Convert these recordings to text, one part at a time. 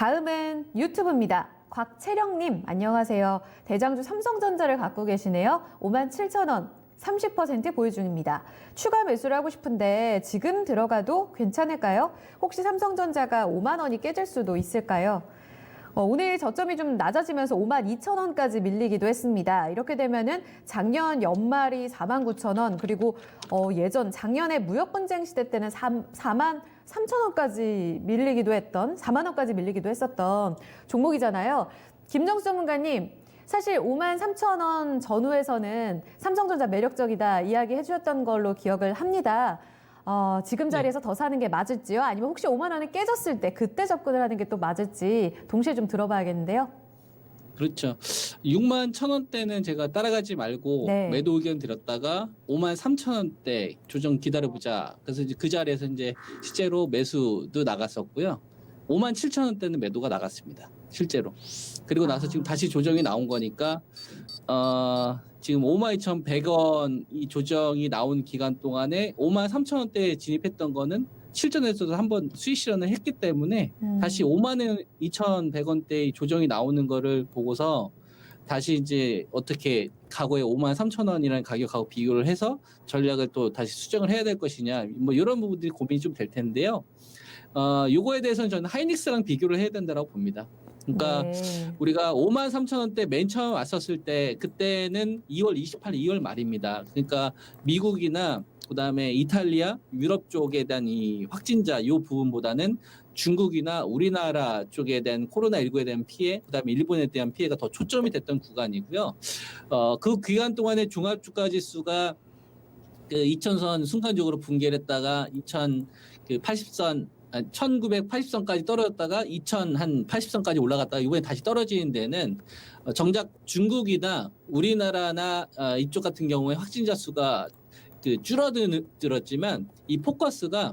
다음은 유튜브입니다. 곽채령님, 안녕하세요. 대장주 삼성전자를 갖고 계시네요. 57,000원, 30% 보유 중입니다. 추가 매수를 하고 싶은데 지금 들어가도 괜찮을까요? 혹시 삼성전자가 5만 원이 깨질 수도 있을까요? 오늘 저점이 좀 낮아지면서 52,000원까지 밀리기도 했습니다. 이렇게 되면은 작년 연말이 49,000원, 그리고 예전 작년에 무역분쟁 시대 때는 4만 3천원까지 밀리기도 했던, 4만 원까지 밀리기도 했었던 종목이잖아요. 김정수 전문가님, 사실 5만 3천 원 전후에서는 삼성전자 매력적이다 이야기해 주셨던 걸로 기억을 합니다. 지금 자리에서 더 사는 게 맞을지요? 아니면 혹시 5만 원이 깨졌을 때 그때 접근을 하는 게 또 맞을지 동시에 좀 들어봐야겠는데요. 그렇죠. 6만 1,000원대는 제가 따라가지 말고 네. 매도 의견 드렸다가 5만 3,000원대 조정 기다려보자. 그래서 이제 그 자리에서 이제 실제로 매수도 나갔었고요. 5만 7,000원대는 매도가 나갔습니다. 실제로. 그리고 나서 지금 다시 조정이 나온 거니까 지금 52,100원 이 조정이 나온 기간 동안에 53,000원대에 진입했던 거는 실전에서도 한번 수익 실현을 했기 때문에 다시 52,100원대의 조정이 나오는 거를 보고서 다시 이제 어떻게 과거에 53,000원이라는 가격하고 비교를 해서 전략을 또 다시 수정을 해야 될 것이냐, 뭐 이런 부분들이 고민이 좀 될 텐데요. 요거에 대해서는 저는 하이닉스랑 비교를 해야 된다고 봅니다. 그러니까 네. 우리가 53,000원대 맨 처음 왔었을 때 그때는 2월 28일 2월 말입니다. 그러니까 미국이나 그다음에 이탈리아, 유럽 쪽에 대한 이 확진자 요 부분보다는 중국이나 우리나라 쪽에 대한 코로나19에 대한 피해, 그다음에 일본에 대한 피해가 더 초점이 됐던 구간이고요. 그 기간 동안에 종합주가지수가 그 2000선 순간적으로 붕괴를 했다가 1980선까지 떨어졌다가 2080선까지 올라갔다가 이번에 다시 떨어지는 데는 정작 중국이나 우리나라나 이쪽 같은 경우에 확진자 수가 줄어들었지만 이 포커스가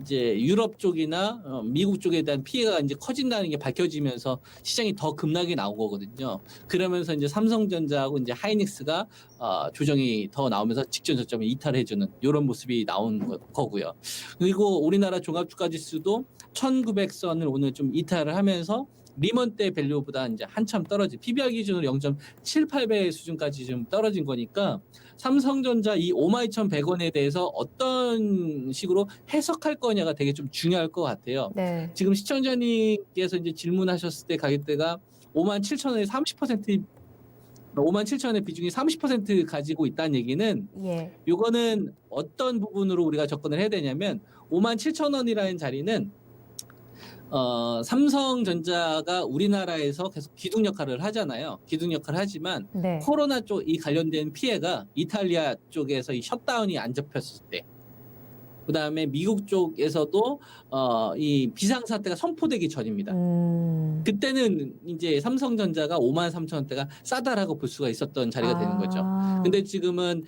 이제 유럽 쪽이나 미국 쪽에 대한 피해가 이제 커진다는 게 밝혀지면서 시장이 더 급락이 나온 거거든요. 그러면서 이제 삼성전자하고 이제 하이닉스가 조정이 더 나오면서 직전 저점을 이탈해주는 이런 모습이 나온 거고요. 그리고 우리나라 종합주가지수도 1900선을 오늘 좀 이탈을 하면서 리먼 때 밸류보다 이제 한참 떨어진 PBR 기준으로 0.78배 수준까지 좀 떨어진 거니까 삼성전자 이 52,100원에 대해서 어떤 식으로 해석할 거냐가 되게 좀 중요할 것 같아요. 네. 지금 시청자님께서 이제 질문하셨을 때 가격대가 57,000원에 30% 57,000원의 비중이 30% 가지고 있다는 얘기는 예. 요거는 어떤 부분으로 우리가 접근을 해야 되냐면 57,000원이라는 자리는 삼성전자가 우리나라에서 계속 기둥 역할을 하잖아요. 기둥 역할을 하지만 네. 코로나 쪽 이 관련된 피해가 이탈리아 쪽에서 이 셧다운이 안 잡혔을 때, 그 다음에 미국 쪽에서도 이 비상사태가 선포되기 전입니다. 그때는 이제 삼성전자가 53,000원대가 싸다라고 볼 수가 있었던 자리가 되는 거죠. 근데 지금은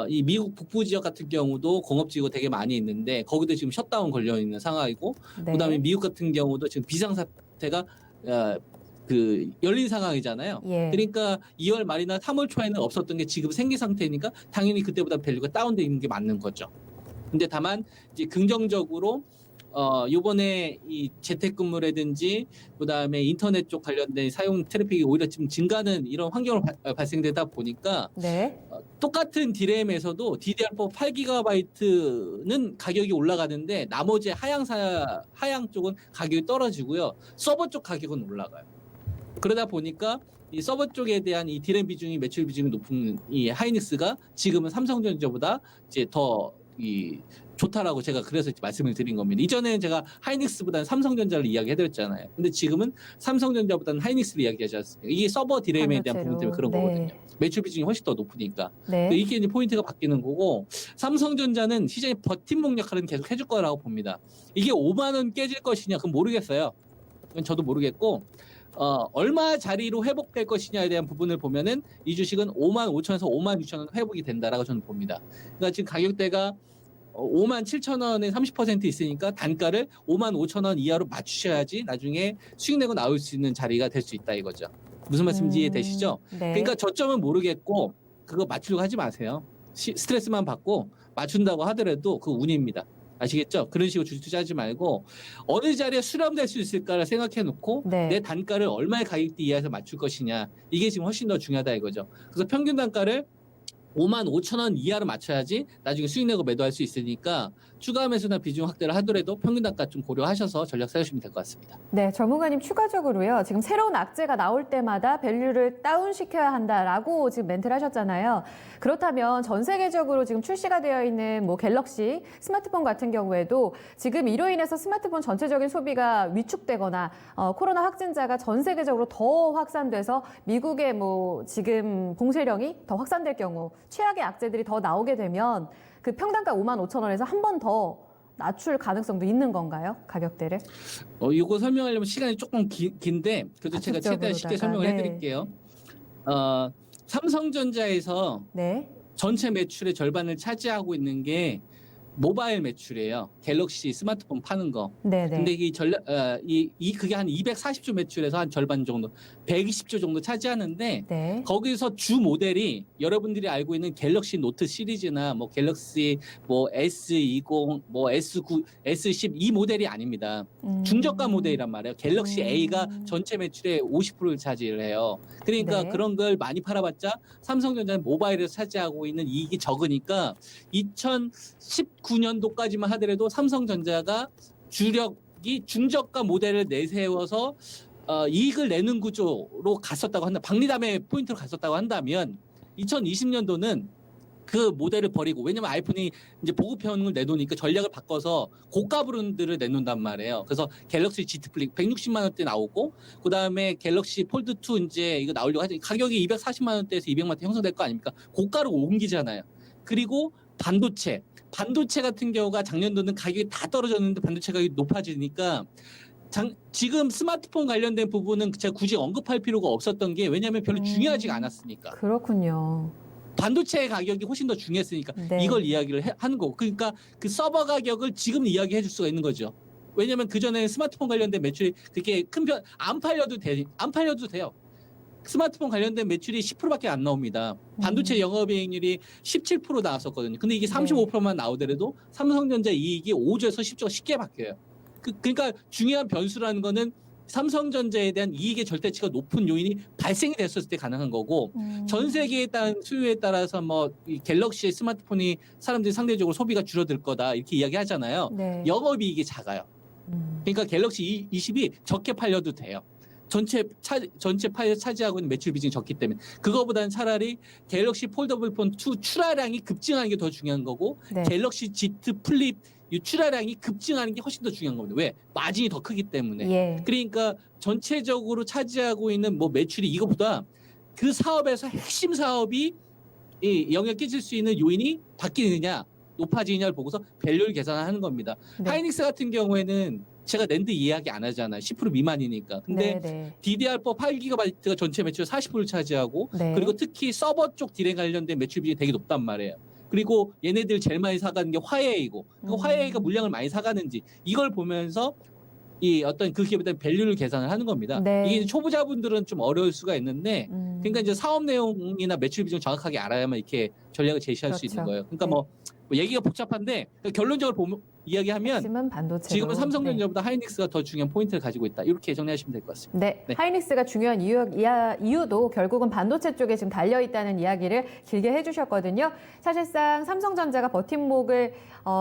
이 미국 북부 지역 같은 경우도 공업지구 되게 많이 있는데 거기도 지금 셧다운 걸려 있는 상황이고, 네. 그다음에 미국 같은 경우도 지금 비상사태가 열린 상황이잖아요. 예. 그러니까 2월 말이나 3월 초에는 없었던 게 지금 생긴 상태니까 당연히 그때보다 밸류가 다운돼 있는 게 맞는 거죠. 근데 다만 이제 긍정적으로 요번에 이 재택근무라든지 그다음에 인터넷 쪽 관련된 사용 트래픽이 오히려 지금 증가하는 이런 환경으로 발생되다 보니까 네. 똑같은 DRAM에서도 DDR4 8GB는 가격이 올라가는데 나머지 하향 쪽은 가격이 떨어지고요. 서버 쪽 가격은 올라가요. 그러다 보니까 이 서버 쪽에 대한 이 DRAM 비중이 매출 비중이 높은 이 하이닉스가 지금은 삼성전자보다 이제 더 좋다라고 제가 그래서 말씀을 드린 겁니다. 이전에는 제가 하이닉스보다는 삼성전자를 이야기해드렸잖아요. 근데 지금은 삼성전자보다는 하이닉스를 이야기하지 않습니까? 이게 서버 DRAM에 대한 부분 때문에 그런 거거든요. 매출 비중이 훨씬 더 높으니까. 네. 이게 이제 포인트가 바뀌는 거고, 삼성전자는 시장의 버팀목 역할은 계속 해줄 거라고 봅니다. 이게 5만 원 깨질 것이냐 그건 모르겠어요. 그건 저도 모르겠고, 얼마 자리로 회복될 것이냐에 대한 부분을 보면은 이 주식은 55,000원에서 56,000원 회복이 된다라고 저는 봅니다. 그러니까 지금 가격대가 57,000원에 30% 있으니까 단가를 55,000원 이하로 맞추셔야지 나중에 수익 내고 나올 수 있는 자리가 될 수 있다 이거죠. 무슨 말씀인지 이해되시죠? 네. 그러니까 저점은 모르겠고 그거 맞추려고 하지 마세요. 스트레스만 받고 맞춘다고 하더라도 그 운입니다. 아시겠죠? 그런 식으로 주식 투자하지 말고 어느 자리에 수렴될 수 있을까를 생각해 놓고 네. 내 단가를 얼마의 가격대 이하에서 맞출 것이냐. 이게 지금 훨씬 더 중요하다 이거죠. 그래서 평균 단가를 55,000원 이하로 맞춰야지 나중에 수익 내고 매도할 수 있으니까 추가 매수나 비중 확대를 하더라도 평균 단가 좀 고려하셔서 전략 세우시면 될 것 같습니다. 네, 전문가님 추가적으로요. 지금 새로운 악재가 나올 때마다 밸류를 다운시켜야 한다라고 지금 멘트를 하셨잖아요. 그렇다면 전 세계적으로 지금 출시가 되어 있는 뭐 갤럭시 스마트폰 같은 경우에도 지금 이로 인해서 스마트폰 전체적인 소비가 위축되거나 코로나 확진자가 전 세계적으로 더 확산돼서 미국의 뭐 지금 봉쇄령이 더 확산될 경우 최악의 악재들이 더 나오게 되면 그 평단가 55,000원에서 한 번 더 낮출 가능성도 있는 건가요? 가격대를? 이거 설명하려면 시간이 조금 긴데 그래도 제가 최대한 쉽게 설명을 네. 해드릴게요. 삼성전자에서 네. 전체 매출의 절반을 차지하고 있는 게 모바일 매출이에요. 갤럭시 스마트폰 파는 거. 네, 네. 근데 그게 한 240조 매출에서 한 절반 정도, 120조 정도 차지하는데 네. 거기서 주 모델이 여러분들이 알고 있는 갤럭시 노트 시리즈나 뭐 갤럭시 뭐 S20, 뭐 S9, S10 이 모델이 아닙니다. 중저가 모델이란 말이에요. 갤럭시 A가 전체 매출의 50%를 차지를 해요. 그러니까 네. 그런 걸 많이 팔아봤자 삼성전자는 모바일에서 차지하고 있는 이익이 적으니까 2019년도까지만 하더라도 삼성전자가 주력이 중저가 모델을 내세워서 이익을 내는 구조로 갔었다고 한다. 박리담의 포인트로 갔었다고 한다면 2020년도는 그 모델을 버리고, 왜냐면 아이폰이 이제 보급형을 내놓으니까 전략을 바꿔서 고가 브랜드를 내놓는단 말이에요. 그래서 갤럭시 Z 플립 160만 원대 나오고, 그 다음에 갤럭시 폴드 2 이제 이거 나오려고 하지, 가격이 240만 원대에서 200만 원대 형성될 거 아닙니까? 고가로 옮기잖아요. 그리고 반도체 같은 경우가 작년도는 가격이 다 떨어졌는데 반도체 가격이 높아지니까 지금 스마트폰 관련된 부분은 제가 굳이 언급할 필요가 없었던 게, 왜냐하면 별로 중요하지가 않았으니까. 그렇군요. 반도체 가격이 훨씬 더 중요했으니까 네. 이걸 이야기를 하는 거고, 그러니까 그 서버 가격을 지금 이야기해 줄 수가 있는 거죠. 왜냐하면 그전에 스마트폰 관련된 매출이 그렇게 큰 편 안 팔려도 돼요. 스마트폰 관련된 매출이 10%밖에 안 나옵니다. 반도체 영업이익률이 17% 나왔었거든요. 근데 이게 35%만 나오더라도 삼성전자 이익이 5조에서 10조가 쉽게 바뀌어요. 그러니까 중요한 변수라는 거는 삼성전자에 대한 이익의 절대치가 높은 요인이 발생이 됐었을 때 가능한 거고, 전 세계에 따른 수요에 따라서 뭐 이 갤럭시 스마트폰이 사람들이 상대적으로 소비가 줄어들 거다 이렇게 이야기하잖아요. 네. 영업이익이 작아요. 그러니까 갤럭시 20이 적게 팔려도 돼요. 전체 파에 차지하고 있는 매출 비중이 적기 때문에. 그거보다는 차라리 갤럭시 폴더블 폰 2 출하량이 급증하는 게 더 중요한 거고, 네. 갤럭시 Z 플립 이 출하량이 급증하는 게 훨씬 더 중요한 겁니다. 왜? 마진이 더 크기 때문에. 예. 그러니까 전체적으로 차지하고 있는 뭐 매출이 이거보다 그 사업에서 핵심 사업이 이 영향을 끼칠 수 있는 요인이 바뀌느냐 높아지느냐를 보고서 밸류를 계산하는 겁니다. 네. 하이닉스 같은 경우에는 제가 낸드 이야기 안 하잖아요. 10% 미만이니까. 근데 네. DDR4 8GB가 전체 매출 40%를 차지하고, 네. 그리고 특히 서버 쪽 딜에 관련된 매출 비중이 되게 높단 말이에요. 그리고 얘네들 제일 많이 사가는 게 화웨이고, 그 화웨이가 물량을 많이 사가는지 이걸 보면서 이 어떤 그 기업에 대한 밸류를 계산을 하는 겁니다. 네. 이게 초보자분들은 좀 어려울 수가 있는데, 음. 그러니까 이제 사업 내용이나 매출 비중 정확하게 알아야만 이렇게 전략을 제시할 수 그렇죠. 있는 거예요. 그러니까 네. 뭐 얘기가 복잡한데 결론적으로 이야기하면 핵심은 반도체로. 지금은 네. 삼성전자보다 하이닉스가 더 중요한 포인트를 가지고 있다. 이렇게 정리하시면 될 것 같습니다. 네, 네. 하이닉스가 중요한 이유도 결국은 반도체 쪽에 지금 달려 있다는 이야기를 길게 해주셨거든요. 사실상 삼성전자가 버팀목을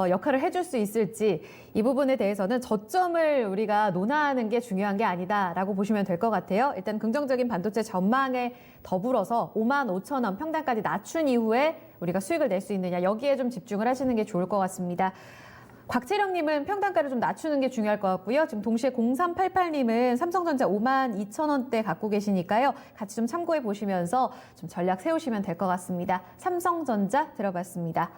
역할을 해줄 수 있을지 이 부분에 대해서는 저점을 우리가 논하는 게 중요한 게 아니다라고 보시면 될 것 같아요. 일단 긍정적인 반도체 전망에 더불어서 55,000원 평단까지 낮춘 이후에 우리가 수익을 낼 수 있느냐, 여기에 좀 집중을 하시는 게 좋을 것 같습니다. 곽채령님은 평단가를 좀 낮추는 게 중요할 것 같고요. 지금 동시에 0388님은 삼성전자 52,000원대 갖고 계시니까요. 같이 좀 참고해 보시면서 좀 전략 세우시면 될 것 같습니다. 삼성전자 들어봤습니다.